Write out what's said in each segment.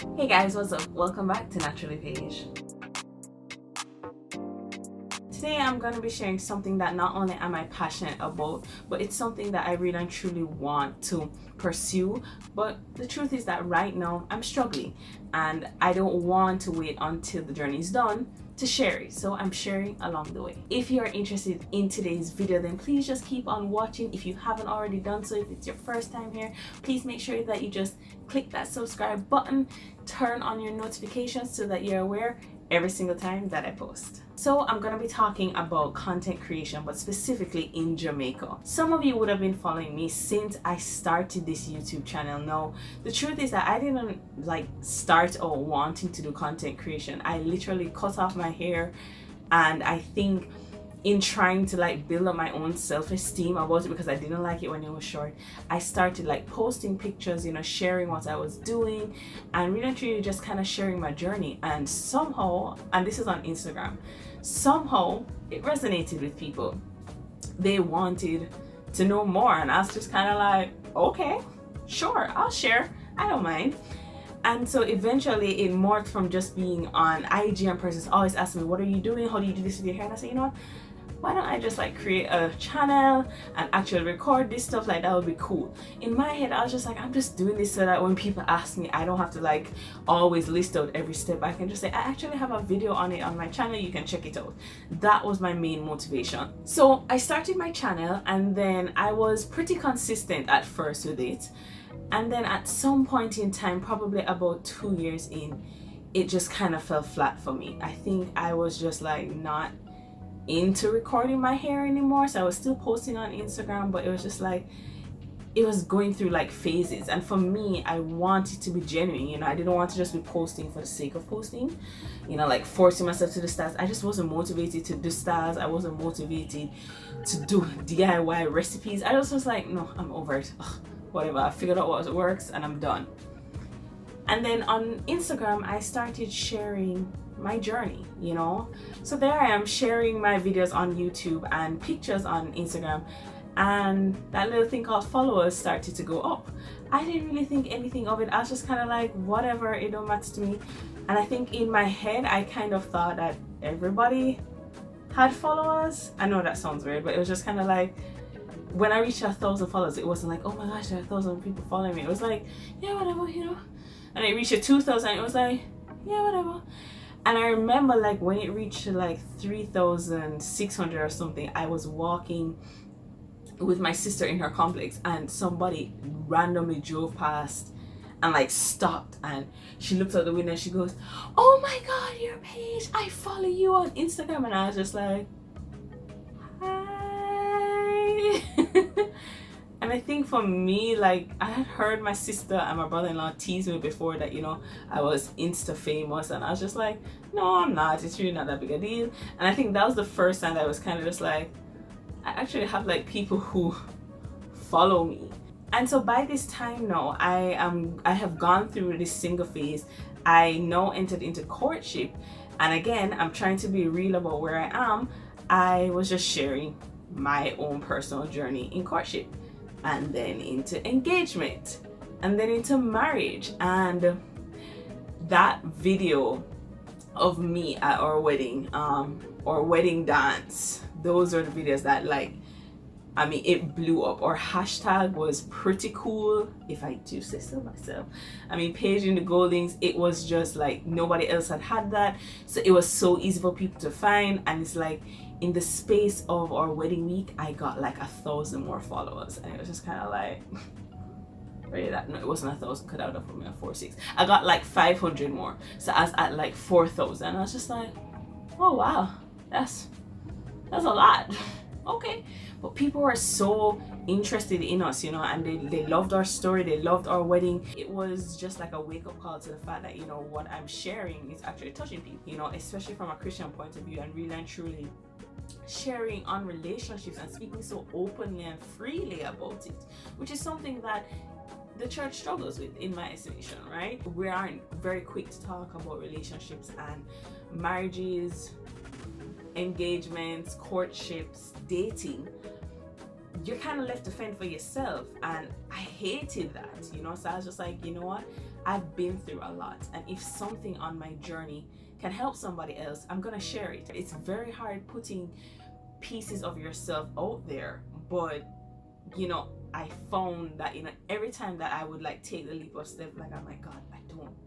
Hey guys, what's up? Welcome back to Naturally Paige. Today I'm going to be sharing something that not only am I passionate about, but it's something that I really and truly want to pursue. But the truth is that right now I'm struggling and I don't want to wait until the journey is done to share it. So I'm sharing along the way. If you are interested in today's video, then please just keep on watching. If you haven't already done so, if it's your first time here, please make sure that you just click that subscribe button, turn on your notifications so that you're aware every single time that I post. So I'm going to be talking about content creation, but specifically in Jamaica. Some of you would have been following me since I started this YouTube channel. Now, the truth is that I didn't start out wanting to do content creation. I literally cut off my hair, and I think in trying to build up my own self-esteem about it, because I didn't like it when it was short, I started posting pictures, sharing what I was doing, and really and truly just kind of sharing my journey. And somehow, and this is on Instagram, somehow it resonated with people. They wanted to know more, and I was just kind of like, okay, sure, I'll share, I don't mind. And so eventually it morphed from just being on IG, and persons always ask me, what are you doing, how do you do this with your hair? And I say, you know what, why don't I just create a channel and actually record this stuff? That would be cool. In my head, I was just I'm just doing this so that when people ask me, I don't have to always list out every step. I can just say, I actually have a video on it on my channel, you can check it out. That was my main motivation. So I started my channel, and then I was pretty consistent at first with it. And then at some point in time, probably about 2 years in, it just kind of fell flat for me. I think I was just not into recording my hair anymore. So I was still posting on Instagram, but it was just it was going through phases. And for me, I wanted to be genuine. I didn't want to just be posting for the sake of posting, forcing myself to do styles. I just wasn't motivated to do styles. I wasn't motivated to do DIY recipes. I just was no, I'm over it. Ugh, whatever, I figured out what works and I'm done. And then on Instagram, I started sharing my journey, So there I am sharing my videos on YouTube and pictures on Instagram, and that little thing called followers started to go up. I didn't really think anything of it. I was just kind of whatever, it don't matter to me. And I think in my head, I kind of thought that everybody had followers. I know that sounds weird, but it was just kind of when I reached 1,000 followers, it wasn't oh my gosh, there are 1,000 people following me. It was yeah, whatever, And it reached 2,000, it was yeah, whatever. And I remember when it reached 3,600 or something, I was walking with my sister in her complex, and somebody randomly drove past and stopped, and she looked out the window and she goes, oh my god, you're Paige, I follow you on Instagram. And I was just hi. And I think for me, I had heard my sister and my brother-in-law tease me before that, I was Insta famous, and I was just no, I'm not. It's really not that big a deal. And I think that was the first time that I was kind of just I actually have people who follow me. And so by this time now, I have gone through this single phase. I now entered into courtship, and again, I'm trying to be real about where I am. I was just sharing my own personal journey in courtship, and then into engagement, and then into marriage. And that video of me at our wedding, or wedding dance, those are the videos that it blew up. Our hashtag was pretty cool, if I do say so myself. Paige and the Goldings, it was just nobody else had that, so it was so easy for people to find. And it's in the space of our wedding week, I got 1,000 more followers, and it was just kind of really that, no, it wasn't 1,000, because I would have put me at 4,600. I got 500 more, so I was at 4,000. I was just oh wow, that's a lot. Okay. But people were so interested in us, and they loved our story, they loved our wedding. It was just a wake-up call to the fact that what I'm sharing is actually touching people, especially from a Christian point of view, and really and truly sharing on relationships and speaking so openly and freely about it, which is something that the church struggles with, in my estimation, right? We aren't very quick to talk about relationships and marriages, engagements, courtships, dating. You're kind of left to fend for yourself, and I hated that, so I was just you know what, I've been through a lot, and if something on my journey can help somebody else, I'm gonna share it. It's very hard putting pieces of yourself out there, but I found that every time that I would like take the leap of step, like, oh my God,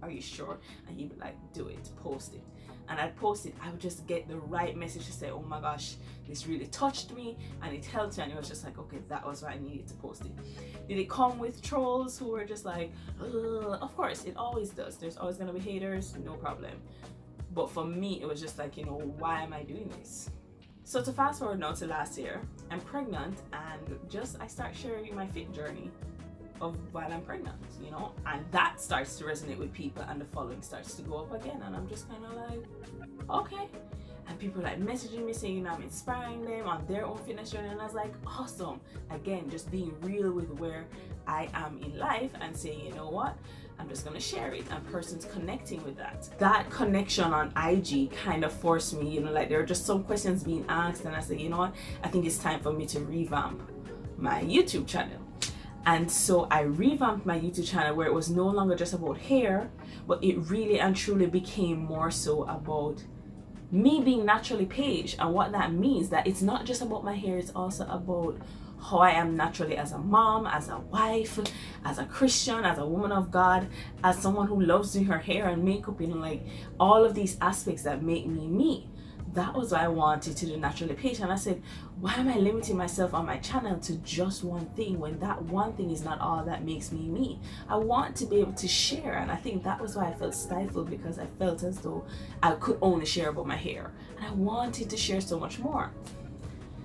are you sure? And he'd be like, do it, post it. And I'd post it, I would just get the right message to say, oh my gosh, this really touched me and it helped me. And it was just like, okay, that was why I needed to post it. Did it come with trolls who were just like, ugh? Of course, it always does. There's always gonna be haters, no problem. But for me, it was just like, why am I doing this? So to fast forward now to last year, I'm pregnant, and I start sharing my fit journey of while I'm pregnant, and that starts to resonate with people, and the following starts to go up again, and I'm just kind of like, okay. And people are like messaging me saying I'm inspiring them on their own fitness journey, and I was like, awesome. Again, just being real with where I am in life and saying, you know what, I'm just gonna share it, and persons connecting with that. That connection on IG kind of forced me, like there are just some questions being asked, and I said, you know what, I think it's time for me to revamp my YouTube channel. And so I revamped my YouTube channel, where it was no longer just about hair, but it really and truly became more so about me being naturally Paige. And what that means, that it's not just about my hair, it's also about how I am naturally as a mom, as a wife, as a Christian, as a woman of God, as someone who loves doing her hair and makeup, like all of these aspects that make me me. That was why I wanted to do Naturally Paige. And I said, why am I limiting myself on my channel to just one thing, when that one thing is not all that makes me me? I want to be able to share. And I think that was why I felt stifled, because I felt as though I could only share about my hair, and I wanted to share so much more.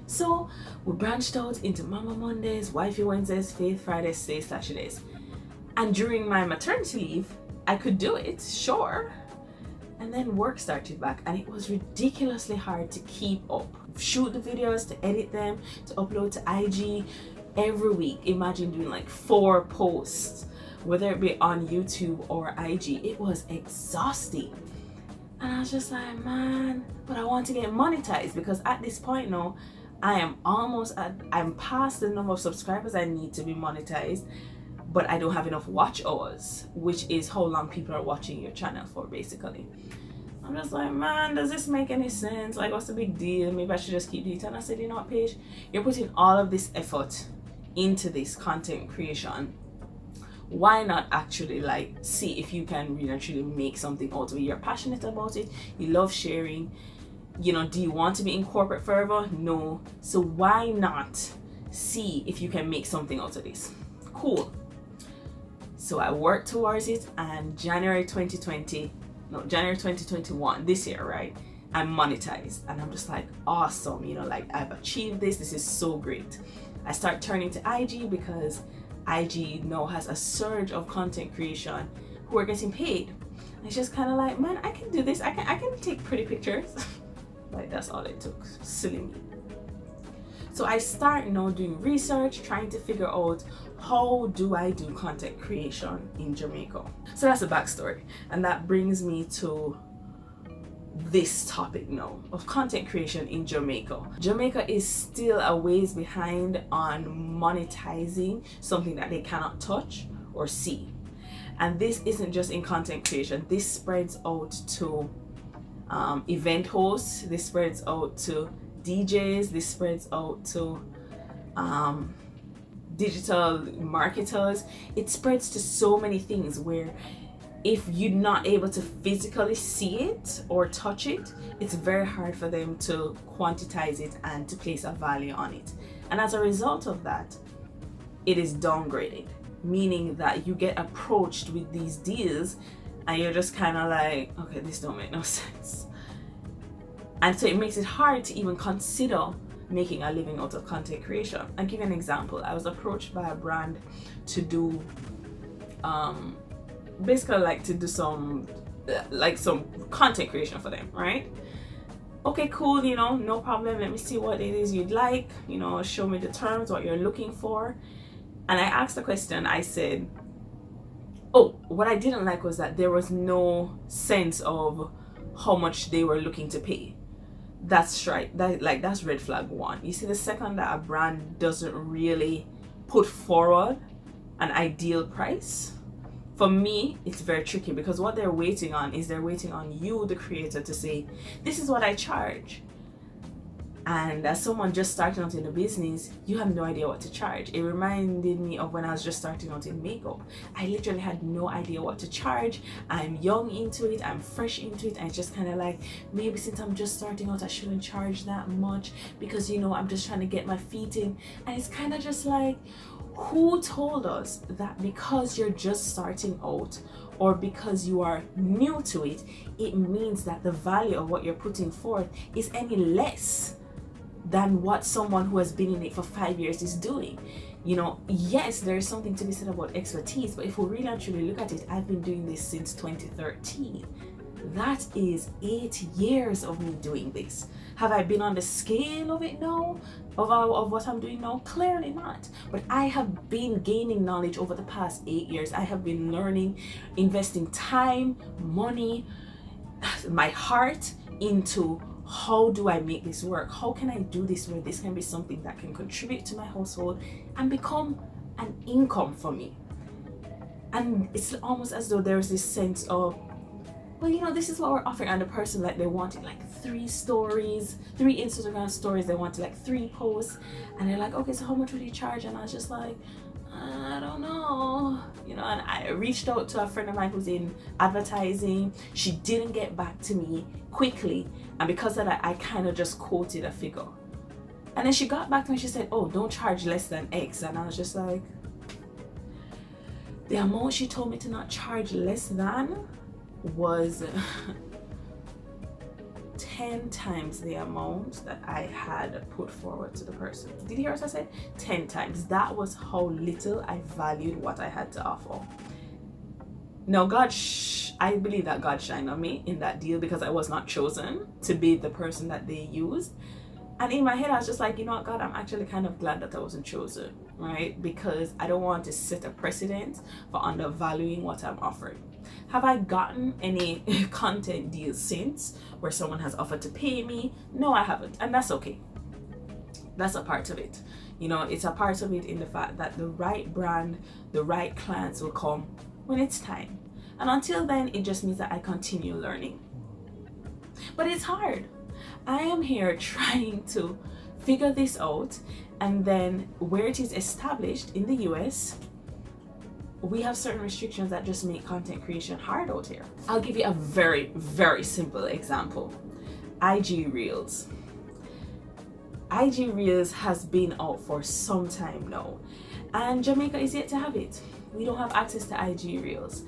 So we branched out into Mama Mondays, Wifey Wednesdays, Faith Fridays, Stay Saturdays. And during my maternity leave, I could do it, sure. And then work started back, and it was ridiculously hard to keep up. Shoot the videos, to edit them, to upload to IG every week. Imagine doing like 4 posts, whether it be on YouTube or IG. It was exhausting. And I was just like, man, but I want to get monetized, because at this point now, I'm past the number of subscribers I need to be monetized, but I don't have enough watch hours, which is how long people are watching your channel for, basically. I'm just like, man, does this make any sense? Like, what's the big deal? Maybe I should just keep it. And I said, you know what, Paige, you're putting all of this effort into this content creation. Why not actually see if you can really actually make something out of it? You're passionate about it, you love sharing. Do you want to be in corporate forever? No. So why not see if you can make something out of this? Cool. So I worked towards it, and January 2021, this year, right, I'm monetized, and I'm just like, awesome, I've achieved this. This is so great. I start turning to IG, because IG now has a surge of content creation who are getting paid. And it's just kind of like, man, I can do this. I can take pretty pictures. Like, that's all it took. Silly me. So I start now doing research, trying to figure out, how do I do content creation in Jamaica? So that's the backstory. And that brings me to this topic now of content creation in Jamaica. Jamaica is still a ways behind on monetizing something that they cannot touch or see. And this isn't just in content creation. This spreads out to event hosts, this spreads out to DJs, this spreads out to digital marketers. It spreads to so many things, where if you're not able to physically see it or touch it, it's very hard for them to quantize it and to place a value on it. And as a result of that, it is downgraded, meaning that you get approached with these deals and you're just kind of like, okay, this don't make no sense. And so it makes it hard to even consider making a living out of content creation. I'll give you an example. I was approached by a brand to do basically to do some content creation for them, right? Okay, cool, no problem. Let me see what it is you'd like, show me the terms, what you're looking for. And I asked the question, I said, what I didn't like was that there was no sense of how much they were looking to pay. That's right. That's red flag 1. You see, the second that a brand doesn't really put forward an ideal price For me, it's very tricky because what they're waiting on is they're waiting on you, the creator, to say, this is what I charge. And as someone just starting out in the business, you have no idea what to charge. It reminded me of when I was just starting out in makeup. I literally had no idea what to charge. I'm young into it, I'm fresh into it, and it's just kind of like, maybe since I'm just starting out, I shouldn't charge that much because, you know, I'm just trying to get my feet in. And it's kind of just like, who told us that because you're just starting out or because you are new to it, it means that the value of what you're putting forth is any less than what someone who has been in it for 5 years is doing? You know, yes, there is something to be said about expertise, but if we really actually look at it, I've been doing this since 2013. That is 8 years of me doing this. Have I been on the scale of it now? Of what I'm doing now? Clearly not. But I have been gaining knowledge over the past 8 years. I have been learning, investing time, money, my heart into how do I make this work? How can I do this where this can be something that can contribute to my household and become an income for me? And it's almost as though there's this sense of, well, you know, this is what we're offering. And the person, like, they wanted like 3 stories, 3 Instagram stories, they wanted like 3 posts, and they're like, okay, so how much would you charge? And I was just like, I don't know, you know. And I reached out to a friend of mine who's in advertising. She didn't get back to me quickly, and because of that, I kind of just quoted a figure. And then she got back to me, she said, oh, don't charge less than X. And I was just like, the amount she told me to not charge less than was 10 times the amount that I had put forward to the person. Did you hear what I said? 10 times. That was how little I valued what I had to offer. Now, I believe that God shined on me in that deal because I was not chosen to be the person that they used. And in my head, I was just like, you know what, God, I'm actually kind of glad that I wasn't chosen, right? Because I don't want to set a precedent for undervaluing what I'm offering. Have I gotten any content deals since where someone has offered to pay me? No, I haven't. And that's okay. That's a part of it. You know, it's a part of it in the fact that the right brand, the right clients will come when it's time. And until then, it just means that I continue learning. But it's hard. I am here trying to figure this out, and then where it is established in the US, we have certain restrictions that just make content creation hard out here. I'll give you a very, very simple example. IG Reels. IG Reels has been out for some time now, and Jamaica is yet to have it. We don't have access to IG Reels,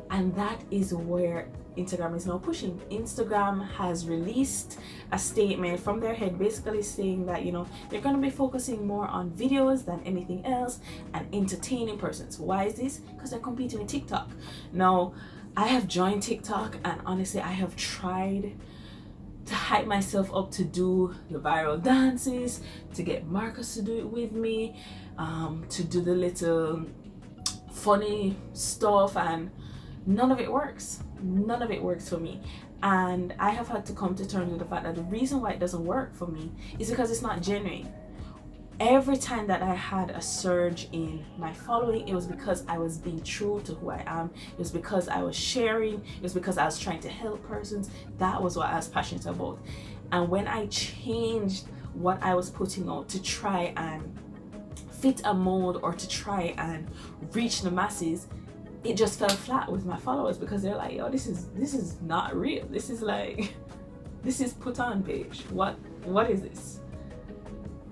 and that is where Instagram is now pushing. Instagram has released a statement from their head basically saying that, you know, they're going to be focusing more on videos than anything else and entertaining persons. Why is this? Because they're competing with TikTok. Now, I have joined TikTok, and honestly, I have tried to hype myself up to do the viral dances, to get Marcus to do it with me, to do the little funny stuff, and none of it works. None of it works for me. And I have had to come to terms with the fact that the reason why it doesn't work for me is because it's not genuine. Every time that I had a surge in my following, it was because I was being true to who I am. It was because I was sharing. It was because I was trying to help persons. That was what I was passionate about. And when I changed what I was putting out to try and fit a mold or to try and reach the masses, it just fell flat with my followers because they're like, yo, this is not real. This is like, this is put on, Paige. What is this?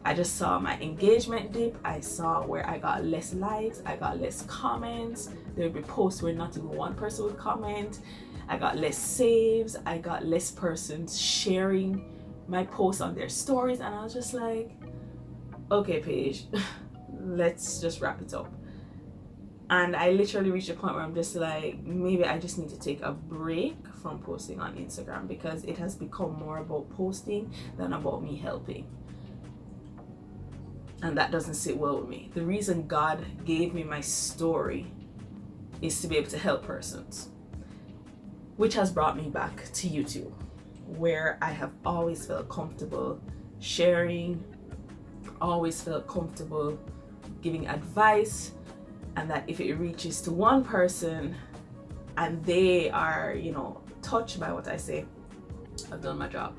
I just saw my engagement dip. I saw where I got less likes, I got less comments. There would be posts where not even one person would comment. I got less saves, I got less persons sharing my posts on their stories, and I was just like, okay, Paige, let's just wrap it up. And I literally reached a point where I'm just like, maybe I just need to take a break from posting on Instagram because it has become more about posting than about me helping. And that doesn't sit well with me. The reason God gave me my story is to be able to help persons, which has brought me back to YouTube, where I have always felt comfortable sharing, always felt comfortable giving advice, and that if it reaches to one person and they are, you know, touched by what I say, I've done my job.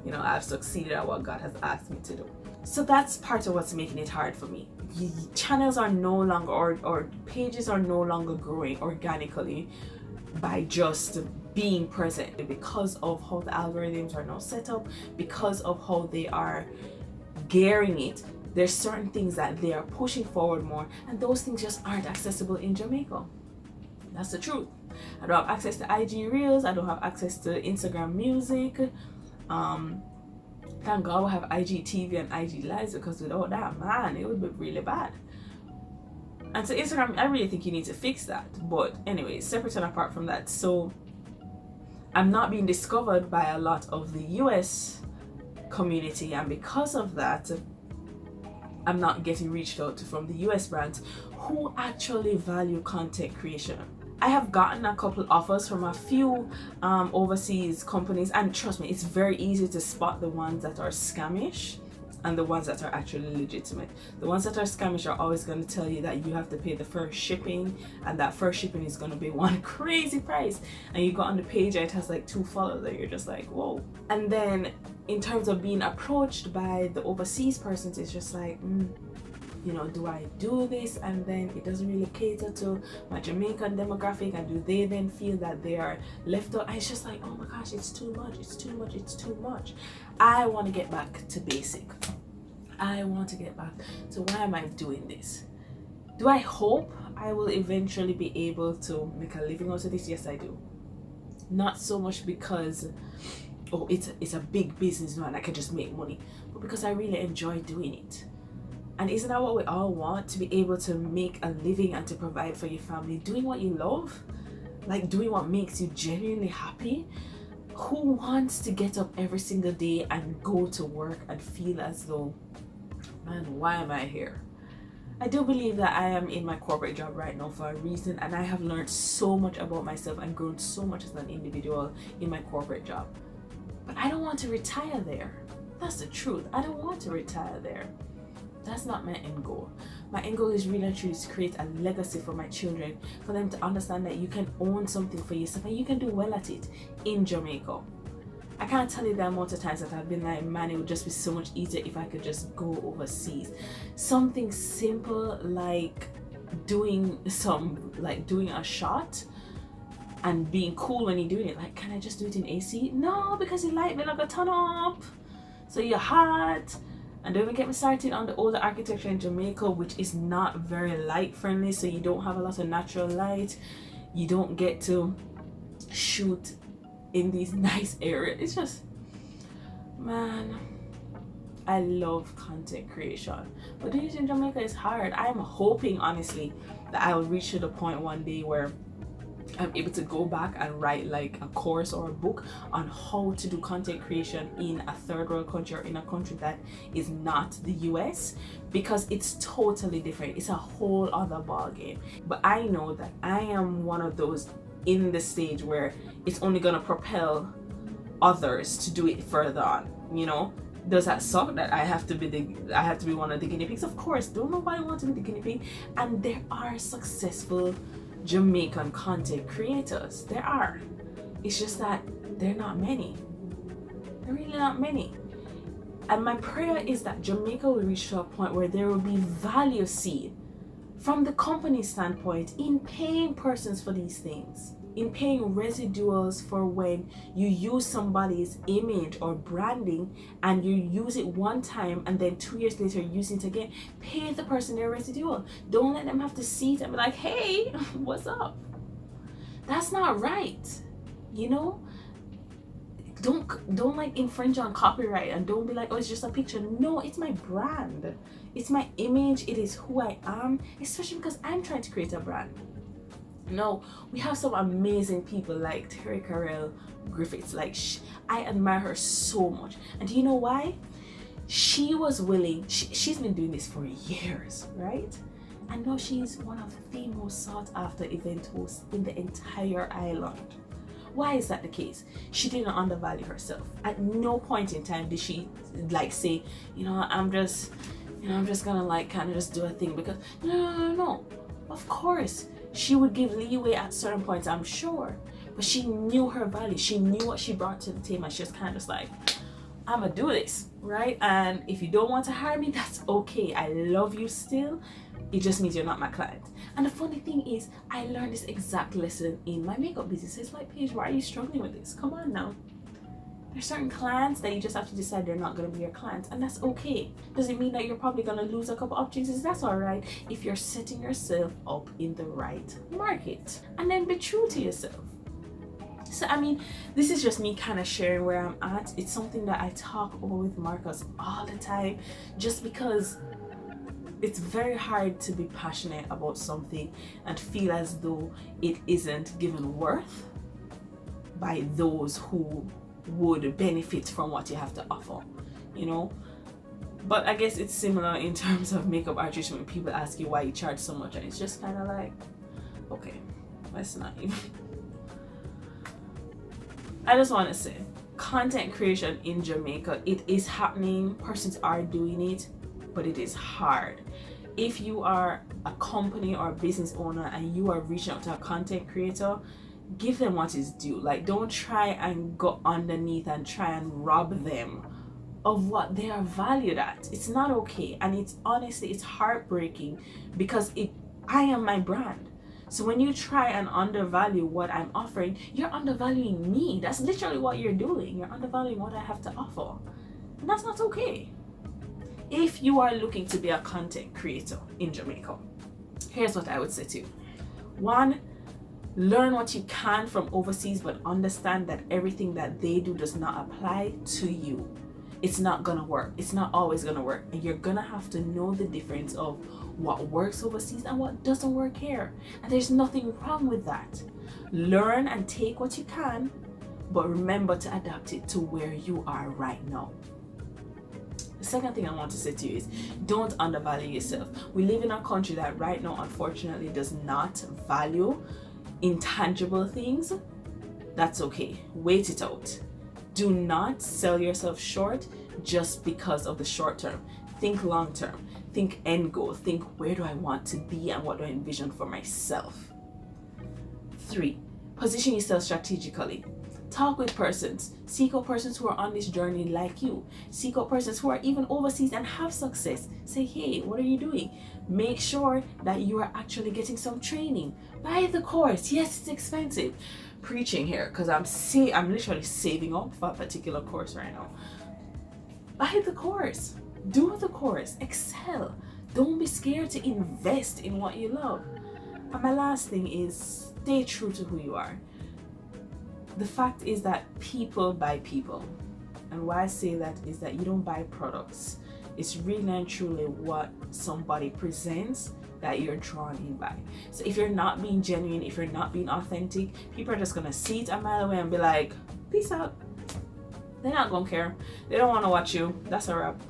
You know, I've succeeded at what God has asked me to do. So that's part of what's making it hard for me. Channels are no longer, or pages are no longer growing organically by just being present, because of how the algorithms are now set up, because of how they are gearing it. There's certain things that they are pushing forward more, and those things just aren't accessible in Jamaica. That's the truth. I don't have access to IG Reels, I don't have access to Instagram Music. Thank God we have IGTV and IG Lives, because without that, man, it would be really bad. And so Instagram, I really think you need to fix that. But anyway, separate and apart from that, so I'm not being discovered by a lot of the US community, and because of that, I'm not getting reached out to from the US brands who actually value content creation. I have gotten a couple offers from a few overseas companies, and trust me, it's very easy to spot the ones that are scamish and the ones that are actually legitimate. The ones that are scamish are always going to tell you that you have to pay the first shipping, and that first shipping is going to be one crazy price, and you go on the page and it has like 2 followers that you're just like, whoa. And then in terms of being approached by the overseas persons, it's just like, you know, do I do this? And then it doesn't really cater to my Jamaican demographic, and do they then feel that they are left out? And it's just like, oh my gosh, it's too much, it's too much, it's too much. I want to get back to basic. I want to get back to why am I doing this? Do I hope I will eventually be able to make a living out of this? Yes, I do. Not so much because, oh, it's a big business now and I can just make money, but because I really enjoy doing it. And isn't that what we all want? To be able to make a living and to provide for your family, doing what you love, like doing what makes you genuinely happy. Who wants to get up every single day and go to work and feel as though, man, why am I here? I do believe that I am in my corporate job right now for a reason, and I have learned so much about myself and grown so much as an individual in my corporate job. But I don't want to retire there. That's the truth. I don't want to retire there. That's not my end goal. My end goal is really and truly to create a legacy for my children, for them to understand that you can own something for yourself and you can do well at it in Jamaica. I can't tell you the amount of times that I've been like, man, it would just be so much easier if I could just go overseas. Something simple like doing a shot and being cool when you're doing it. Like, can I just do it in AC? No, because your light bill gonna turn up, so you're hot. And don't even get me started on the older architecture in Jamaica, which is not very light friendly, so you don't have a lot of natural light. You don't get to shoot in these nice areas. It's just, man, I love content creation, but doing it in Jamaica is hard. I'm hoping, honestly, that I will reach to the point one day where I'm able to go back and write like a course or a book on how to do content creation in a third world country, or in a country that is not the US, because it's totally different. It's a whole other ball game. But I know that I am one of those in the stage where it's only gonna propel others to do it further on, you know? Does that suck that I have to be one of the guinea pigs? Of course, don't nobody want to be the guinea pig. And there are successful Jamaican content creators. There are. It's just that they're not many. They're really not many. And my prayer is that Jamaica will reach to a point where there will be value seen from the company standpoint in paying persons for these things, in paying residuals for when you use somebody's image or branding and you use it one time and then 2 years later use it again. Pay the person their residual. Don't let them have to see it and be like, hey, what's up? That's not right, you know? Don't like infringe on copyright, and don't be like, oh, it's just a picture. No, it's my brand. It's my image. It is who I am, especially because I'm trying to create a brand. No, we have some amazing people like Terry Carell Griffiths. Like, I admire her so much. And do you know why? She was willing, she's been doing this for years, right? And now she's one of the most sought after event hosts in the entire island. Why is that the case? She didn't undervalue herself. At no point in time did she like say, I'm just gonna like kind of just do a thing, because no. Of course, she would give leeway at certain points, I'm sure. But she knew her value. She knew what she brought to the table. And she was kind of just like, I'm gonna do this, right? And if you don't want to hire me, that's okay. I love you still. It just means you're not my client. And the funny thing is, I learned this exact lesson in my makeup business. It's like, Paige, why are you struggling with this? Come on now. There's certain clients that you just have to decide they're not going to be your clients, and that's okay. Does it mean that you're probably going to lose a couple opportunities? That's all right if you're setting yourself up in the right market. And then be true to yourself. So I mean, this is just me kind of sharing where I'm at. It's something that I talk over with Marcus all the time, just because it's very hard to be passionate about something and feel as though it isn't given worth by those who would benefit from what you have to offer, you know. But I guess it's similar in terms of makeup artists when people ask you why you charge so much, and it's just kind of like, okay, let's not even. I just want to say, content creation in Jamaica, it is happening. Persons are doing it, but it is hard. If you are a company or a business owner and you are reaching out to a content creator, give them what is due. Like, don't try and go underneath and try and rob them of what they are valued at. It's not okay. And it's honestly, it's heartbreaking because I am my brand. So when you try and undervalue what I'm offering, you're undervaluing me. That's literally what you're doing. You're undervaluing what I have to offer. And that's not okay. If you are looking to be a content creator in Jamaica, here's what I would say to you. 1, learn what you can from overseas, but understand that everything that they do does not apply to you. It's not gonna work. It's not always gonna work. And you're gonna have to know the difference of what works overseas and what doesn't work here. And there's nothing wrong with that. Learn and take what you can, but remember to adapt it to where you are right now. The second thing I want to say to you is, don't undervalue yourself. We live in a country that right now, unfortunately, does not value intangible things. That's okay. Wait it out. Do not sell yourself short just because of the short term. Think long term. Think end goal. Think, where do I want to be and what do I envision for myself? 3, position yourself strategically. Talk with persons. Seek out persons who are on this journey like you. Seek out persons who are even overseas and have success. Say, hey, what are you doing? Make sure that you are actually getting some training. Buy the course. Yes, it's expensive. Preaching here because I'm literally saving up for a particular course right now. Buy the course. Do the course. Excel. Don't be scared to invest in what you love. And my last thing is, stay true to who you are. The fact is that people buy people. And why I say that is that you don't buy products. It's really and truly what somebody presents that you're drawn in by. So if you're not being genuine, if you're not being authentic, people are just gonna see it a mile away and be like, peace out. They're not gonna care. They don't want to watch you. That's a wrap.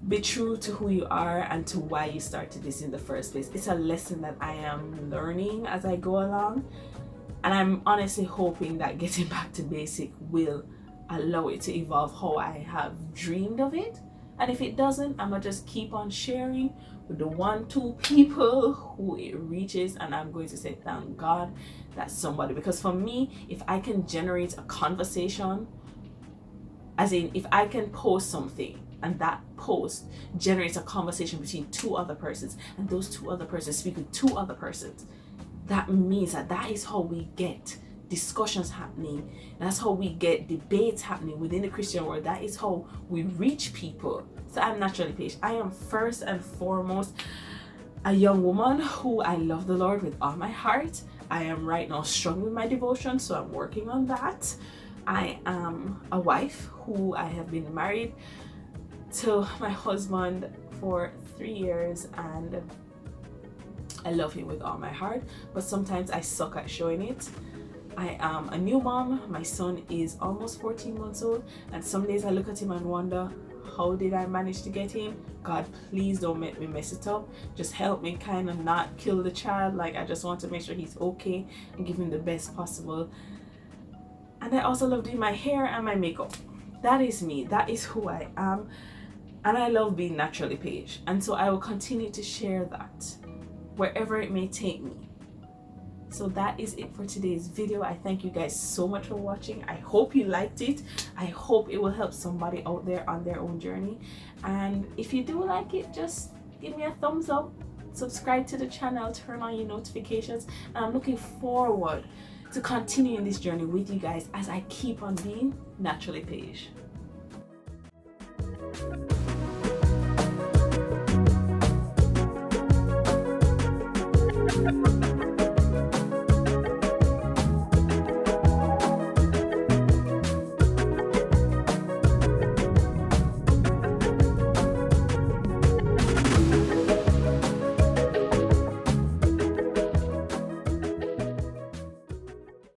Be true to who you are and to why you started this in the first place. It's a lesson that I am learning as I go along. And I'm honestly hoping that getting back to basic will allow it to evolve how I have dreamed of it. And if it doesn't, I'm gonna just keep on sharing with the 1-2 people who it reaches, and I'm going to say thank God that somebody, because for me, if I can generate a conversation, as in if I can post something and that post generates a conversation between 2 other persons, and those 2 other persons speak with 2 other persons, that means that is how we get discussions happening. That's how we get debates happening within the Christian world. That is how we reach people. So I'm Naturally Paige. I am first and foremost a young woman who I love the Lord with all my heart. I am right now struggling with my devotion, so I'm working on that. I am a wife who I have been married to my husband for 3 years, and I love him with all my heart, but sometimes I suck at showing it. I am a new mom. My son is almost 14 months old, and some days I look at him and wonder, how did I manage to get him? God, please don't make me mess it up. Just help me kind of not kill the child. Like, I just want to make sure he's okay and give him the best possible. And I also love doing my hair and my makeup. That is me. That is who I am. And I love being Naturally Paige. And so I will continue to share that. wherever it may take me. So that is it for today's video. I thank you guys so much for watching. I hope you liked it. I hope it will help somebody out there on their own journey. And if you do like it, just give me a thumbs up, subscribe to the channel, turn on your notifications, and I'm looking forward to continuing this journey with you guys as I keep on being naturally Paige.